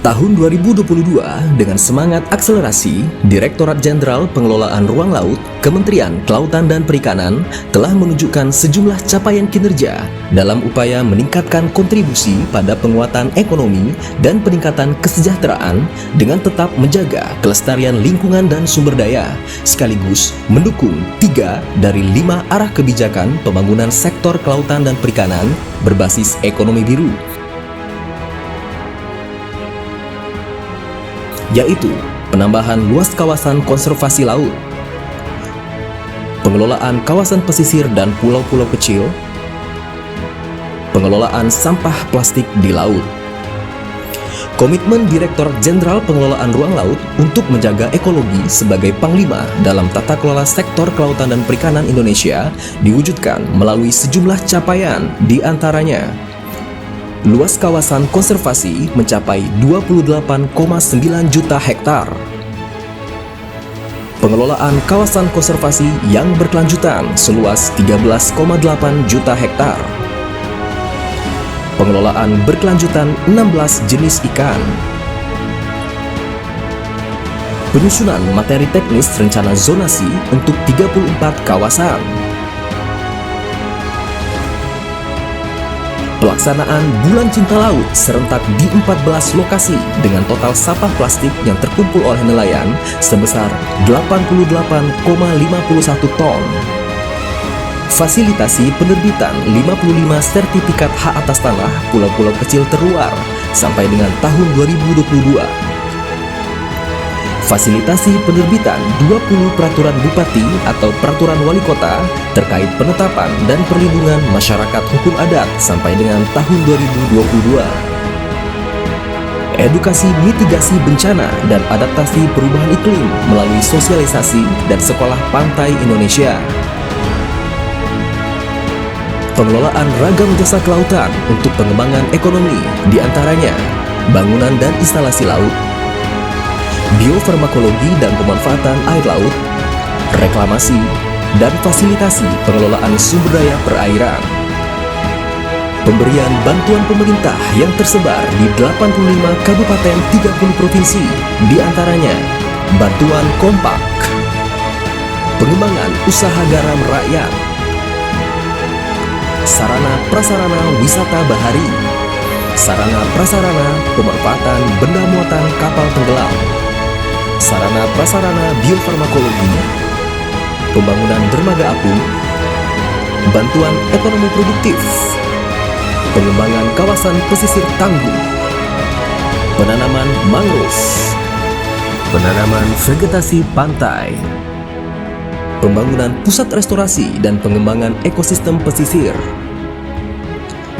Tahun 2022, dengan semangat akselerasi, Direktorat Jenderal Pengelolaan Ruang Laut, Kementerian Kelautan dan Perikanan telah menunjukkan sejumlah capaian kinerja dalam upaya meningkatkan kontribusi pada penguatan ekonomi dan peningkatan kesejahteraan dengan tetap menjaga kelestarian lingkungan dan sumber daya, sekaligus mendukung 3 dari 5 arah kebijakan pembangunan sektor kelautan dan perikanan berbasis ekonomi biru, yaitu penambahan luas kawasan konservasi laut, pengelolaan kawasan pesisir dan pulau-pulau kecil, pengelolaan sampah plastik di laut. Komitmen Direktorat Jenderal Pengelolaan Ruang Laut untuk menjaga ekologi sebagai panglima dalam tata kelola sektor kelautan dan perikanan Indonesia diwujudkan melalui sejumlah capaian, di antaranya luas kawasan konservasi mencapai 28,9 juta hektar. Pengelolaan kawasan konservasi yang berkelanjutan seluas 13,8 juta hektar. Pengelolaan berkelanjutan 16 jenis ikan. Penyusunan materi teknis rencana zonasi untuk 34 kawasan. Pelaksanaan Bulan Cinta Laut serentak di 14 lokasi dengan total sampah plastik yang terkumpul oleh nelayan sebesar 88,51 ton. Fasilitasi penerbitan 55 sertifikat hak atas tanah pulau-pulau kecil terluar sampai dengan tahun 2022. Fasilitasi penerbitan 20 peraturan bupati atau peraturan wali kota terkait penetapan dan perlindungan masyarakat hukum adat sampai dengan tahun 2022. Edukasi mitigasi bencana dan adaptasi perubahan iklim melalui sosialisasi dan sekolah pantai Indonesia. Pengelolaan ragam jasa kelautan untuk pengembangan ekonomi, diantaranya bangunan dan instalasi laut, biofarmakologi dan pemanfaatan air laut, reklamasi, dan fasilitasi pengelolaan sumber daya perairan. Pemberian bantuan pemerintah yang tersebar di 85 kabupaten 30 provinsi, diantaranya bantuan kompak, pengembangan usaha garam rakyat, sarana prasarana wisata bahari, sarana prasarana pemanfaatan benda muatan kapal tenggelam, sarana prasarana biofarmakologi, pembangunan dermaga apung, bantuan ekonomi produktif, pengembangan kawasan pesisir tangguh, penanaman mangrove, penanaman vegetasi pantai, pembangunan pusat restorasi dan pengembangan ekosistem pesisir,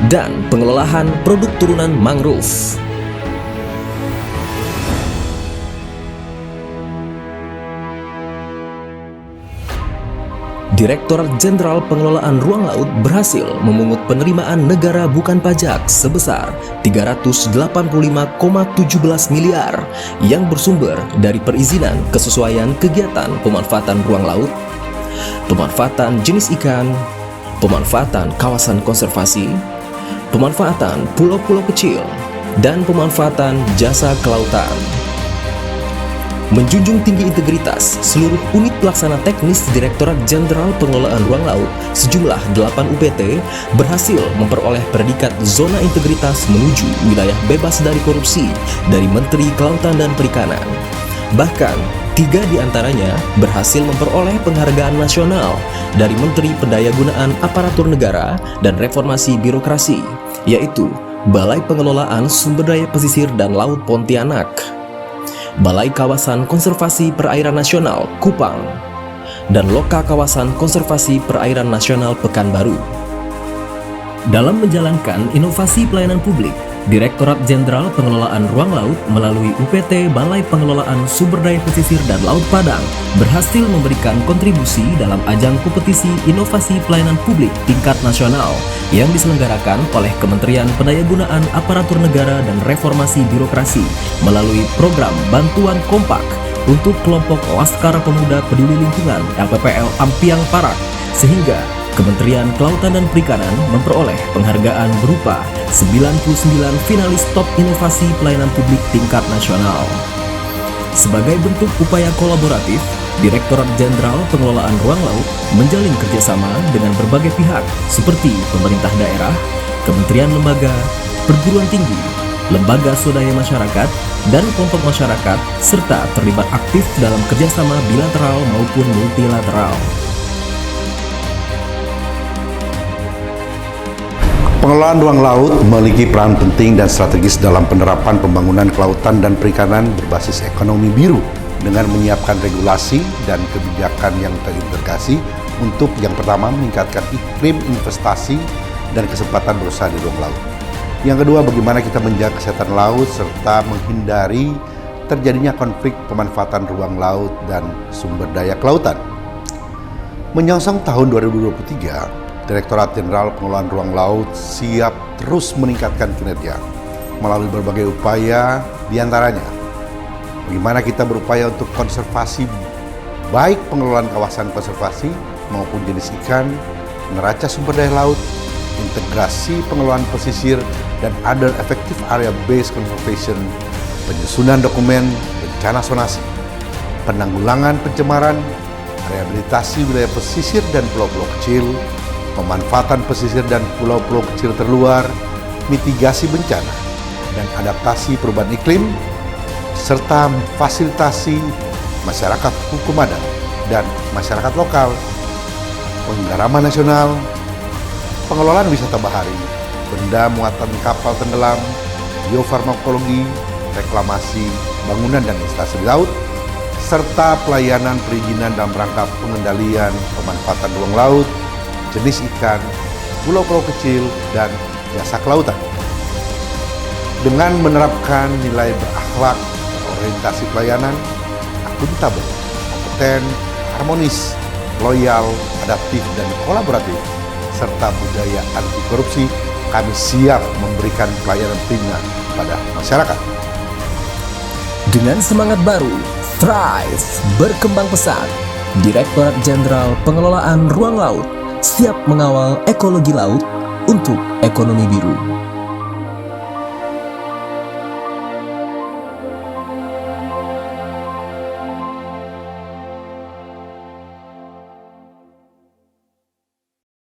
dan pengelolaan produk turunan mangrove. Direktorat Jenderal Pengelolaan Ruang Laut berhasil memungut penerimaan negara bukan pajak sebesar 385,17 miliar yang bersumber dari perizinan kesesuaian kegiatan pemanfaatan ruang laut, pemanfaatan jenis ikan, pemanfaatan kawasan konservasi, pemanfaatan pulau-pulau kecil, dan pemanfaatan jasa kelautan. Menjunjung tinggi integritas seluruh unit pelaksana teknis Direktorat Jenderal Pengelolaan Ruang Laut, sejumlah 8 UPT berhasil memperoleh predikat zona integritas menuju wilayah bebas dari korupsi dari Menteri Kelautan dan Perikanan. Bahkan 3 diantaranya berhasil memperoleh penghargaan nasional dari Menteri Pendayagunaan Aparatur Negara dan Reformasi Birokrasi, yaitu Balai Pengelolaan Sumber Daya Pesisir dan Laut Pontianak, Balai Kawasan Konservasi Perairan Nasional Kupang, dan Loka Kawasan Konservasi Perairan Nasional Pekanbaru. Dalam menjalankan inovasi pelayanan publik, Direktorat Jenderal Pengelolaan Ruang Laut melalui UPT Balai Pengelolaan Sumber Daya Pesisir dan Laut Padang berhasil memberikan kontribusi dalam ajang kompetisi inovasi pelayanan publik tingkat nasional yang diselenggarakan oleh Kementerian Pendayagunaan Aparatur Negara dan Reformasi Birokrasi melalui program Bantuan Kompak untuk kelompok Laskar Pemuda Peduli Lingkungan LPPL Ampiang Parak, sehingga Kementerian Kelautan dan Perikanan memperoleh penghargaan berupa 99 finalis top inovasi pelayanan publik tingkat nasional. Sebagai bentuk upaya kolaboratif, Direktorat Jenderal Pengelolaan Ruang Laut menjalin kerjasama dengan berbagai pihak seperti pemerintah daerah, kementerian lembaga, perguruan tinggi, lembaga swadaya masyarakat, dan kelompok masyarakat, serta terlibat aktif dalam kerjasama bilateral maupun multilateral. Pengelolaan ruang laut memiliki peran penting dan strategis dalam penerapan pembangunan kelautan dan perikanan berbasis ekonomi biru dengan menyiapkan regulasi dan kebijakan yang terintegrasi untuk yang pertama meningkatkan iklim investasi dan kesempatan berusaha di ruang laut. Yang kedua, bagaimana kita menjaga kesehatan laut serta menghindari terjadinya konflik pemanfaatan ruang laut dan sumber daya kelautan. Menyongsong tahun 2023, Direktorat Jenderal Pengelolaan Ruang Laut siap terus meningkatkan kinerja melalui berbagai upaya, diantaranya bagaimana kita berupaya untuk konservasi, baik pengelolaan kawasan konservasi maupun jenis ikan, neraca sumber daya laut, integrasi pengelolaan pesisir, dan other effective area-based conservation, penyusunan dokumen rencana zonasi, penanggulangan pencemaran, rehabilitasi wilayah pesisir dan pulau-pulau kecil, pemanfaatan pesisir dan pulau-pulau kecil terluar, mitigasi bencana dan adaptasi perubahan iklim, serta fasilitasi masyarakat hukum adat dan masyarakat lokal, penggaraman nasional, pengelolaan wisata bahari, benda muatan kapal tenggelam, biofarmakologi, reklamasi, bangunan dan instalasi di laut, serta pelayanan perizinan dalam rangka pengendalian pemanfaatan ruang laut, jenis ikan, pulau-pulau kecil, dan jasa kelautan. Dengan menerapkan nilai berakhlak, orientasi pelayanan, akuntabel, kompeten, harmonis, loyal, adaptif, dan kolaboratif, serta budaya anti korupsi, kami siap memberikan pelayanan prima pada masyarakat. Dengan semangat baru, Thrive berkembang pesat. Direktorat Jenderal Pengelolaan Ruang Laut siap mengawal ekologi laut untuk ekonomi biru.